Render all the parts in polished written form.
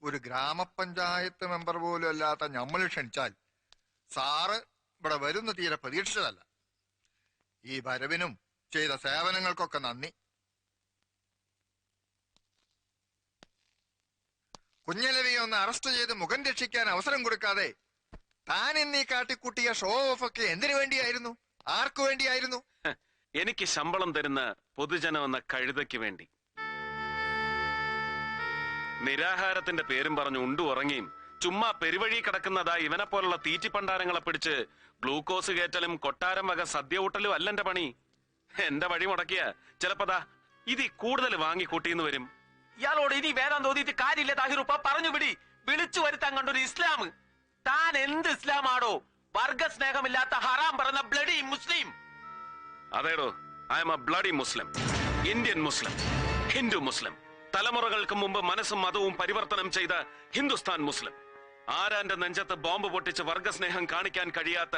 ഒരു ഗ്രാമപഞ്ചായത്ത് മെമ്പർ പോലും അല്ലാത്ത നമ്മൾ ക്ഷണിച്ചാൽ സാറ് ഇവിടെ വരുന്ന തീരെ പ്രതീക്ഷിച്ചതല്ല. ഈ വരവിനും ചെയ്ത സേവനങ്ങൾക്കൊക്കെ നന്ദി. കുഞ്ഞലവിയെ ഒന്ന് അറസ്റ്റ് ചെയ്ത് മുഖം രക്ഷിക്കാൻ അവസരം കൊടുക്കാതെ താൻ എന്നീ കാട്ടിക്കൂട്ടിയ ഷോ ഓഫ് ഒക്കെ എന്തിനു വേണ്ടിയായിരുന്നു? ആർക്കു വേണ്ടിയായിരുന്നു? എനിക്ക് ശമ്പളം തരുന്ന പൊതുജനം എന്ന കഴുതയ്ക്ക് വേണ്ടി. നിരാഹാരത്തിന്റെ പേരും പറഞ്ഞു ഉണ്ടു ഉറങ്ങിയും ചുമ്മാ പെരുവഴി കിടക്കുന്നതാ ഇവനെ പോലുള്ള തീറ്റിപ്പണ്ടാരങ്ങളെ പിടിച്ച് ഗ്ലൂക്കോസ് കയറ്റലും കൊട്ടാരം വക സദ്യ ഊട്ടലും അല്ല എന്റെ പണി. എന്റെ വഴി മുടക്കിയ ചിലപ്പതാ ഇതി കൂടുതൽ വാങ്ങിക്കൂട്ടിന്ന് വരും. ഇയാളോട് ഇനി വേദം തോന്നിയിട്ട് കാര്യമില്ല താഹിറുപ്പ, പറഞ്ഞു വിടി. വിളിച്ചു വരുത്താൻ കണ്ടൊരു ഇസ്ലാം. താൻ എന്ത് ഇസ്ലാമാണോ? വർഗസ്നേഹമില്ലാത്ത ഹറാം പറഞ്ഞ ബ്ലഡി മുസ്ലിം. അതേടോ, I am a bloody Muslim, Indian Muslim, Hindu Muslim, തലമുറകൾക്ക് മുമ്പ് മനസ്സും മതവും പരിവർത്തനം ചെയ്ത ഹിന്ദുസ്ഥാൻ മുസ്ലിം. ആരാന്റെ നെഞ്ചത്ത് ബോംബ് പൊട്ടിച്ച് വർഗസ്നേഹം കാണിക്കാൻ കഴിയാത്ത,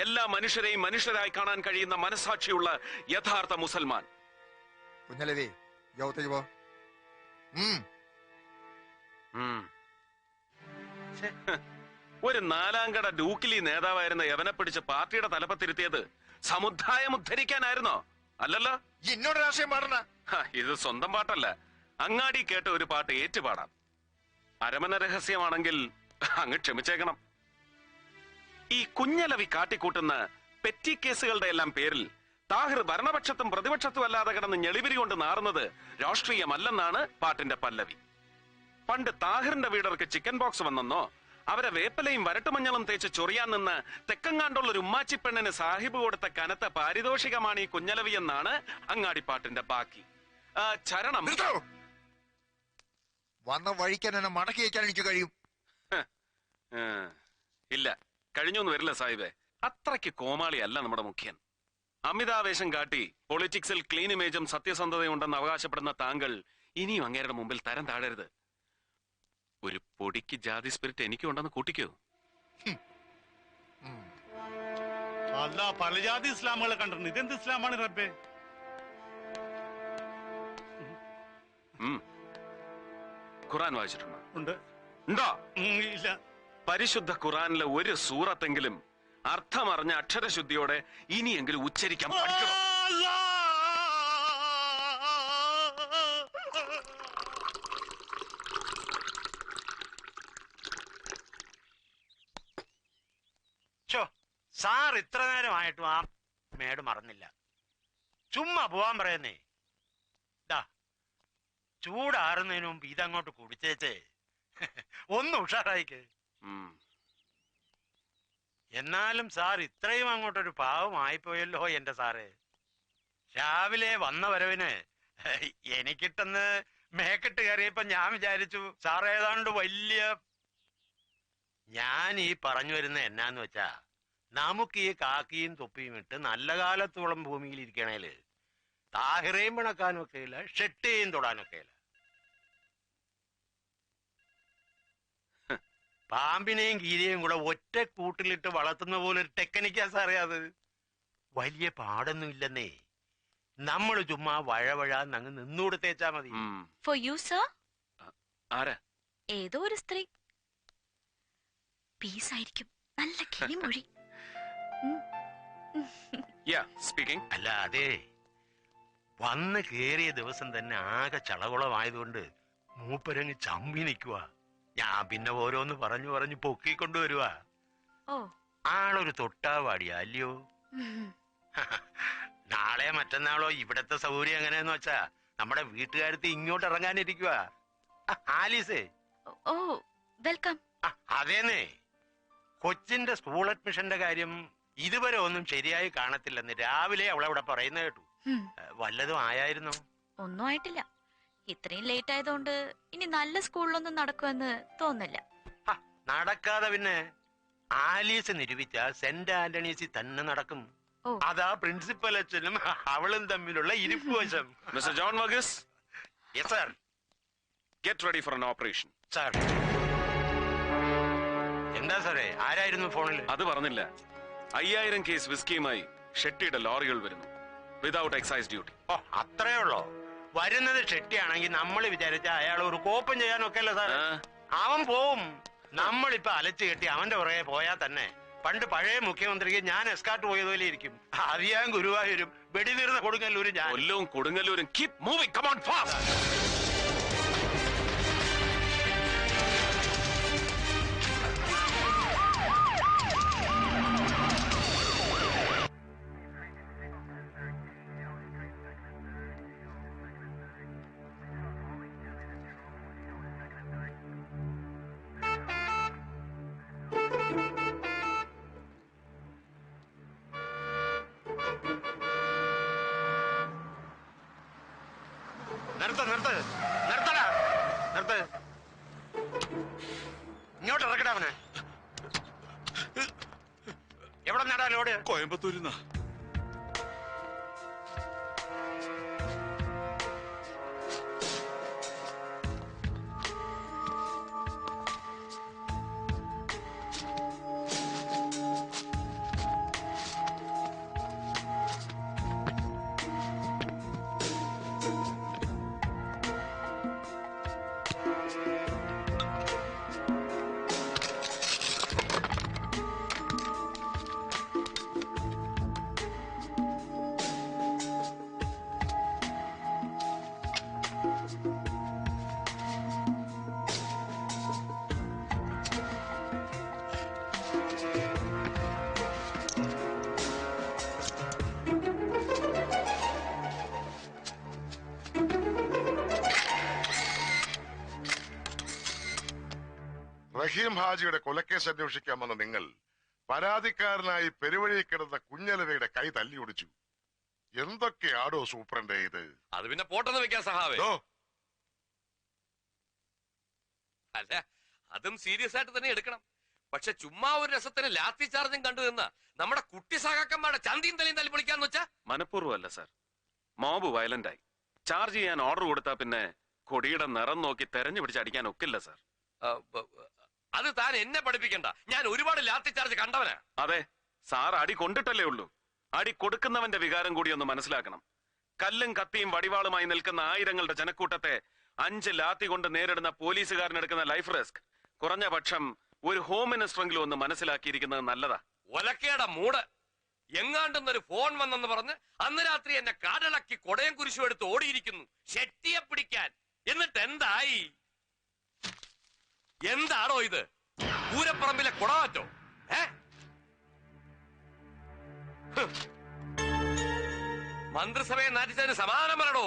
എല്ലാ മനുഷ്യരെയും മനുഷ്യരായി കാണാൻ കഴിയുന്ന മനസാക്ഷിയുള്ള യഥാർത്ഥ മുസൽമാൻ. കുഞ്ഞലവി, യോഗത്തേക്ക് പോ. ഒരു നാലാംകട ഡൂക്കിലി നേതാവായിരുന്ന യവനെ പിടിച്ച് പാർട്ടിയുടെ തലപ്പത്തിരുത്തിയത് സമുദായം ഉദ്ധരിക്കാനായിരുന്നോ? അല്ലല്ലോ. എന്നോട് രാഷ്ട്രീയം പാടണ. ഇത് സ്വന്തം പാട്ടല്ല, അങ്ങാടി കേട്ട ഒരു പാട്ട് ഏറ്റുപാടാം. അരമന രഹസ്യമാണെങ്കിൽ അങ്ങ് ക്ഷമിച്ചേക്കണം. ഈ കുഞ്ഞലവി കാട്ടിക്കൂട്ടുന്ന പെറ്റി കേസുകളുടെ എല്ലാം പേരിൽ താഹിർ ഭരണപക്ഷത്തും പ്രതിപക്ഷത്തും അല്ലാതെ കിടന്ന് ഞെളിവിരി കൊണ്ട് നാറുന്നത് രാഷ്ട്രീയമല്ലെന്നാണ് പാട്ടിന്റെ പല്ലവി. പണ്ട് താഹിറിന്റെ വീടർക്ക് ചിക്കൻ ബോക്സ് വന്നെന്നോ അവരെ വേപ്പലയും വരട്ടുമഞ്ഞളും തേച്ച് ചൊറിയാൻ നിന്ന് തെക്കങ്ങാണ്ടുള്ള ഒരു ഉമ്മാച്ചി പെണ്ണിന് സാഹിബ് കൊടുത്ത കനത്ത പാരിതോഷികമാണ് ഈ കുഞ്ഞലവി എന്നാണ് അങ്ങാടിപ്പാട്ടിന്റെ ബാക്കി. ചരണം വന്ന വഴിക്കാൻ എന്നെ മടക്കി വയ്ക്കാൻ എനിക്ക് കഴിയും. ഇല്ല, കഴിഞ്ഞൊന്നും വരില്ല സാഹിബേ. അത്രയ്ക്ക് കോമാളിയല്ല നമ്മുടെ മുഖ്യൻ. അമിതാവേശം കാട്ടി പൊളിറ്റിക്സിൽ ക്ലീൻ ഇമേജും സത്യസന്ധതയും ഉണ്ടെന്ന് അവകാശപ്പെടുന്ന താങ്കൾ ഇനിയും അങ്ങേരുടെ മുമ്പിൽ തരം താഴരുത്. ഒരു പൊടിക്ക് ജാതി സ്പിരിറ്റ് എനിക്കും ഉണ്ടെന്ന് കൂട്ടിക്കോ. അല്ല, പല ജാതി ഇസ്ലാമുകളെ കണ്ടിട്ടുണ്ട്. ഇതെന്ത് ഇസ്ലാമാണ് റബ്ബേ? ഖുറാൻ വായിച്ചിട്ടുണ്ടോ? ഉണ്ട്. ഉണ്ടോ? ഇല്ല. പരിശുദ്ധ ഖുറാനിലെ ഒരു സൂറത്തെങ്കിലും അർത്ഥമറിഞ്ഞ അക്ഷരശുദ്ധിയോടെ ഇനിയെങ്കിലും ഉച്ചരിക്കാൻ പഠിക്കണം. സാർ ഇത്ര നേരമായിട്ടും ആ മേട് മറന്നില്ല. ചുമ്മാ പോവാൻ പറയുന്നേ. ചൂടാറുന്നതിന് മുമ്പ് ഇതങ്ങോട്ട് കുടിച്ചേച്ചേ ഒന്ന് ഉഷാറായിക്ക്. എന്നാലും സാർ ഇത്രയും അങ്ങോട്ടൊരു പാവമായിപ്പോയല്ലോ എന്റെ സാറ്. രാവിലെ വന്ന വരവിന് എനിക്കിട്ടെന്ന് മേക്കിട്ട് കയറിയപ്പോ ഞാൻ വിചാരിച്ചു സാർ ഏതാണ്ട് വലിയ. ഞാൻ ഈ പറഞ്ഞു വരുന്ന എന്നാന്ന് വെച്ചാ, നമുക്ക് ഈ കാക്കിയും തൊപ്പിയും ഇട്ട് നല്ല കാലത്തോളം ഭൂമിയിൽ ഇരിക്കണേല് താഹിറേയും പിണക്കാനും ഒക്കെ ഇല്ല, ഷെട്ടിയും തൊടാനൊക്കെ ഇല്ല. പാമ്പിനെയും കീരിയെയും കൂടെ ഒറ്റ കൂട്ടിലിട്ട് വളർത്തുന്ന പോലെ ഒരു ടെക്നിക്കാ സാറേ അത്. വലിയ പാടൊന്നും ഇല്ലെന്നേ. നമ്മൾ ചുമ്മാ വഴവഴാന്നങ്ങ് നിന്നുകൊടുത്തേച്ചാ മതി. For you sir. ആരാ? ഏതോ ഒരു സ്ത്രീ. പീസായിരിക്കും, നല്ല കിളിമൊഴി. അല്ല, അതെ, വന്ന് കേറിയ ദിവസം തന്നെ ആകെ ചളകുളമായതുകൊണ്ട് മൂപ്പരങ്ങ് ചമ്പി നിൽക്കുക. ഞാൻ പിന്നെ ഓരോന്ന് പറഞ്ഞു പറഞ്ഞു പൊക്കിക്കൊണ്ടുവരുവാ. ആളൊരു തൊട്ടാവാടിയാ അല്ലയോ? നാളെ മറ്റന്നാളോ ഇവിടത്തെ സൗകര്യം എങ്ങനെയെന്ന് വെച്ചാ നമ്മുടെ വീട്ടുകാരത്ത് ഇങ്ങോട്ട് ഇറങ്ങാനിരിക്കുക. ആലീസേ. ഓ, വെൽക്കം. അതേന്നേ, കൊച്ചിന്റെ സ്കൂൾ അഡ്മിഷന്റെ കാര്യം ഇതുവരെ ഒന്നും ശരിയായി കാണത്തില്ലെന്ന് രാവിലെ അവളവിടെ പറയുന്ന കേട്ടു. വല്ലതും ആയായിരുന്നോ? ഒന്നും ആയിട്ടില്ല. ഇത്രയും ലേറ്റ് ആയതുകൊണ്ട് ഇനി നല്ല സ്കൂളിലൊന്നും നടക്കുമെന്ന് തോന്നില്ല. നടക്കാതെ പിന്നെ ആലീസ് നിരൂപിച്ച സെന്റ് ആന്റണീസിൽ തന്നെ നടക്കും. അതാ പ്രിൻസിപ്പൽ അച്ഛനും അവളും തമ്മിലുള്ള ഇരിപ്പ് വശം. Mister John Varghese. Yes sir. Get ready for an operation. Sir. എന്താ സാറേ, ആരായിരുന്നു ഫോണിൽ? അത് പറഞ്ഞില്ല. 5000 കേസ് വിസ്കിയുമായി ഷെട്ടിയുടെ ലോറികൾ വരുന്നു, വിതൗട്ട് എക്സൈസ് ഡ്യൂട്ടി. ഓ, അത്രേ ഉള്ളോ? വരുന്നത് ഷെട്ടിയാണെങ്കിൽ നമ്മൾ വിചാരിച്ച അയാൾ ഒരു കോപ്പം ചെയ്യാനൊക്കെ അല്ലേ സാർ? അവൻ പോവും. നമ്മളിപ്പോ അലച്ചു കെട്ടി അവന്റെ പുറകെ പോയാ തന്നെ പണ്ട് പഴയ മുഖ്യമന്ത്രിക്ക് ഞാൻ എസ്കാർട്ട് പോയതുപോലെ ഇരിക്കും. അറിയാൻ ഗുരുവായൂരും വെടിനീർന്ന കൊടുങ്ങല്ലൂരും ഞാൻ. കൊല്ലവും കൊടുങ്ങല്ലൂരും keep moving, come on fast. നിർത്ത്. ഇങ്ങോട്ട് ഇറക്കടാ അവനെ. എവിടെ നടാ ലോഡ്? കോയമ്പത്തൂരിന്നാ. റഹീം ഹാജിയുടെ കൊലക്കേസ് അന്വേഷിക്കാൻ വന്ന നിങ്ങൾ പരാതിക്കാരനായി പെരുവഴി കിടന്ന കുഞ്ഞലവയുടെ കൈ തല്ലിയൊടിച്ചു. എന്തൊക്കെയാടോ സൂപ്രണ്ടേ ഇത്? അത് പിന്നെ പോട്ടെന്ന് വെക്കാൻ സഹാവേ. അല്ല, അതും സീരിയസ് ആയിട്ട് തന്നെ എടുക്കണം. പക്ഷെ ചുമ്മാ ഒരു രസത്തിന് ലാത്തി ചാർജും കണ്ടു നിന്ന നമ്മുടെ കുട്ടി സഹാക്കന്മാരുടെ ചന്തിയും തലയും തല്ലി പൊളിക്കാന്ന് വെച്ചാ മനഃപൂർവ്വമല്ല സാർ, മോബ് വയലന്റ് ആയി. ചാർജ് ചെയ്യാൻ ഓർഡർ കൊടുത്താ പിന്നെ കൊടിയുടെ നിറം നോക്കി തെരഞ്ഞു പിടിച്ച് അടിക്കാൻ ഒക്കില്ല സാർ. അത് താൻ എന്നെ പഠിപ്പിക്കണ്ട. ഞാൻ ഒരുപാട് ലാത്തി ചാർജ് കണ്ടവനാ. അതെ, സാർ അടി കൊണ്ടിട്ടല്ലേ ഉള്ളൂ. അടി കൊടുക്കുന്നവന്റെ വികാരം കൂടി ഒന്ന് മനസ്സിലാക്കണം. കല്ലും കത്തിയും വടിവാളുമായി നിൽക്കുന്ന ആയിരങ്ങളുടെ ജനക്കൂട്ടത്തെ 5 ലാത്തി കൊണ്ട് നേരിടുന്ന പോലീസുകാരനെടുക്കുന്ന ലൈഫ് റിസ്ക് കുറഞ്ഞ പക്ഷം ഒരു ഹോം മിനിസ്റ്ററെങ്കിലും ഒന്ന് മനസ്സിലാക്കിയിരിക്കുന്നത് നല്ലതാ. ഒലക്കേടെ മൂട്. എങ്ങാണ്ടെന്നൊരു ഫോൺ വന്നെന്ന് പറഞ്ഞ് അന്ന് രാത്രി എന്നെ കാടിളക്കി കൊടയം കുരിശും എടുത്ത് ഓടിയിരിക്കുന്നു ഷെട്ടിയെ പിടിക്കാൻ. എന്നിട്ട് എന്തായി? എന്താണോ ഇത്? പൂരപ്പറമ്പിലെ കുടമാറ്റോ? മന്ത്രിസഭയെ നാറ്റിച്ചതിന് സമാധാനം പറയണോ?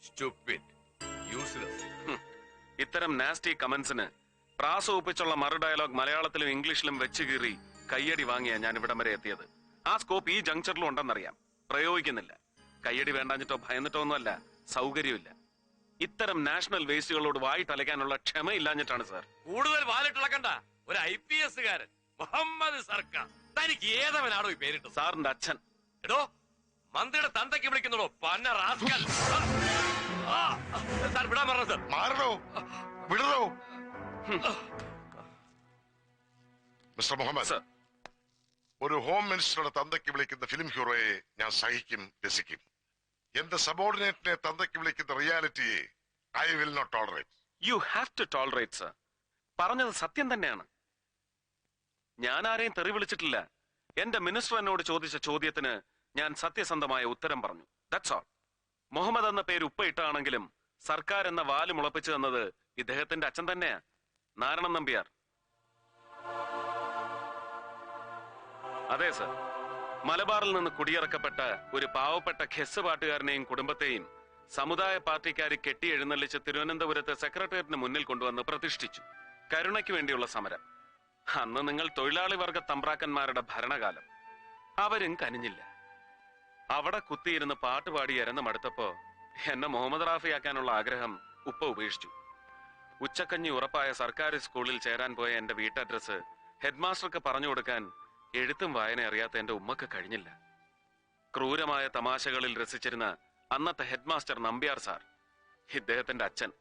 Stupid, useless. ഇത്തരം നാസ്റ്റി കമന്റ്സിന് പ്രാസൊപ്പിച്ചുള്ള മറു ഡയലോഗ് മലയാളത്തിലും ഇംഗ്ലീഷിലും വെച്ച് കീറി കയ്യടി വാങ്ങിയാ ഞാൻ ഇവിടം വരെ എത്തിയത്. ആ സ്കോപ്പ് ഈ ജംഗ്ഷനിലും ഉണ്ടെന്നറിയാം, പ്രയോഗിക്കുന്നില്ല. കയ്യടി വേണ്ടാഞ്ഞിട്ടോ ഭയന്നിട്ടോ ഒന്നുമല്ല, സൗകര്യമില്ല. ഇത്തരം നാഷണൽ വേസ്റ്റുകളോട് വായിട്ടലയ്ക്കാനുള്ള ക്ഷമയില്ലാഞ്ഞിട്ടാണ് സാർ. കൂടുതൽ വാലിട്ടിളക്കണ്ട. ഒരു IPS കാരൻ മുഹമ്മദ് സർക്കാർ. തനിക്ക് ഏതവനാണോ ഈ പേരിട്ടത്? സാറിന്റെ അച്ഛൻ. എടോ, മന്ത്രിയുടെ തന്തയ്ക്ക് വിളിക്കുന്നുണ്ടോ പന്ന റാസ്കൽ? സാർ വിടാൻ പറഞ്ഞത് സാർ. മാറണോ? വിടണോ? മിസ്റ്റർ മുഹമ്മദ് സർ, ഒരു ഹോം മിനിസ്റ്ററുടെ തന്തയ്ക്ക് വിളിക്കുന്ന ഫിലിം ഹീറോയെ ഞാൻ സഹിക്കും, രസിക്കും. എന്റെ സബോർഡിനേറ്റിനെ തന്തയ്ക്ക് വിളിക്കുന്ന റിയാലിറ്റിയെ I will not tolerate. You have to tolerate sir. പറഞ്ഞത് സത്യം തന്നെയാണ്. ഞാൻ ആരെയും തെറി വിളിച്ചിട്ടില്ല. എന്റെ മിനിസ്റ്റർ എന്നോട് ചോദിച്ച ചോദ്യത്തിന് ഞാൻ സത്യസന്ധമായ ഉത്തരം പറഞ്ഞു. That's all. മുഹമ്മദ് എന്ന പേര് ഉപ്പയിട്ടാണെങ്കിലും സർക്കാർ എന്ന വാല് മുളപ്പിച്ചു തന്നത് ഇദ്ദേഹത്തിന്റെ അച്ഛൻ തന്നെയാ, നാരായണൻ നമ്പ്യാർ. അതെ സർ, മലബാറിൽ നിന്ന് കുടിയിറക്കപ്പെട്ട ഒരു പാവപ്പെട്ട ഖെസ് പാട്ടുകാരനെയും കുടുംബത്തെയും സമുദായ പാർട്ടിക്കാരി കെട്ടി എഴുന്നള്ളിച്ച് തിരുവനന്തപുരത്ത് സെക്രട്ടേറിയറ്റിന് മുന്നിൽ കൊണ്ടുവന്ന് പ്രതിഷ്ഠിച്ചു. കരുണയ്ക്ക് വേണ്ടിയുള്ള സമരം. അന്ന് നിങ്ങൾ തൊഴിലാളി വർഗ തമ്പ്രാക്കന്മാരുടെ ഭരണകാലം. അവരും കനിഞ്ഞില്ല. അവിടെ കുത്തിയിരുന്ന് പാട്ടുപാടി എരന്ന് മടുത്തപ്പോ എന്നെ മുഹമ്മദ് റാഫിയാക്കാനുള്ള ആഗ്രഹം ഉപ്പ ഉപേക്ഷിച്ചു. ഉച്ചക്കഞ്ഞി ഉറപ്പായ സർക്കാർ സ്കൂളിൽ ചേരാൻ പോയ എന്റെ വീട്ടഡ്രസ് ഹെഡ്മാസ്റ്റർക്ക് പറഞ്ഞു കൊടുക്കാൻ എഴുത്തും വായന അറിയാത്ത എന്റെ ഉമ്മക്ക് കഴിഞ്ഞില്ല. ക്രൂരമായ തമാശകളിൽ രസിച്ചിരുന്ന അന്നത്തെ ഹെഡ്മാസ്റ്റർ നമ്പ്യാർ സാർ, ഇദ്ദേഹത്തിന്റെ അച്ഛൻ,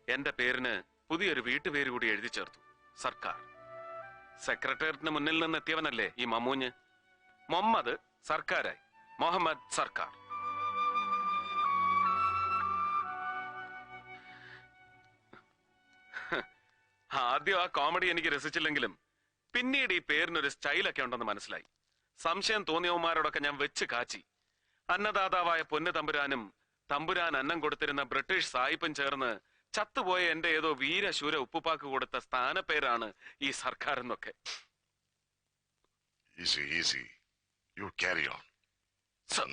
എന്റെ പേരിന് പുതിയൊരു വീട്ടുപേര് കൂടി എഴുതി ചേർത്തു, സർക്കാർ. സെക്രട്ടേറിയറ്റിന് മുന്നിൽ നിന്ന് എത്തിയവനല്ലേ ഈ മമ്മൂഞ്ഞ്. മുഹമ്മദ് സർക്കാരായി, മുഹമ്മദ് സർക്കാർ. ആദ്യം ആ കോമഡി എനിക്ക് രസിച്ചില്ലെങ്കിലും പിന്നീട് ഈ പേരിനൊരു സ്റ്റൈലൊക്കെ ഉണ്ടെന്ന് മനസ്സിലായി. സംശയം തോന്നിയവന്മാരോടൊക്കെ ഞാൻ വെച്ച് കാച്ചി. അന്നദാതാവായ പൊന്നു തമ്പുരാനും തമ്പുരാൻ അന്നം കൊടുത്തിരുന്ന ബ്രിട്ടീഷ് സായിപ്പും ചേർന്ന് ചത്തുപോയ എന്റെ ഏതോ വീരശൂര ഉപ്പുപ്പാക്ക് കൊടുത്ത സ്ഥാനപ്പേരാണ് ഈ സർക്കാർ എന്നൊക്കെ. Easy, easy. You carry on. Sir,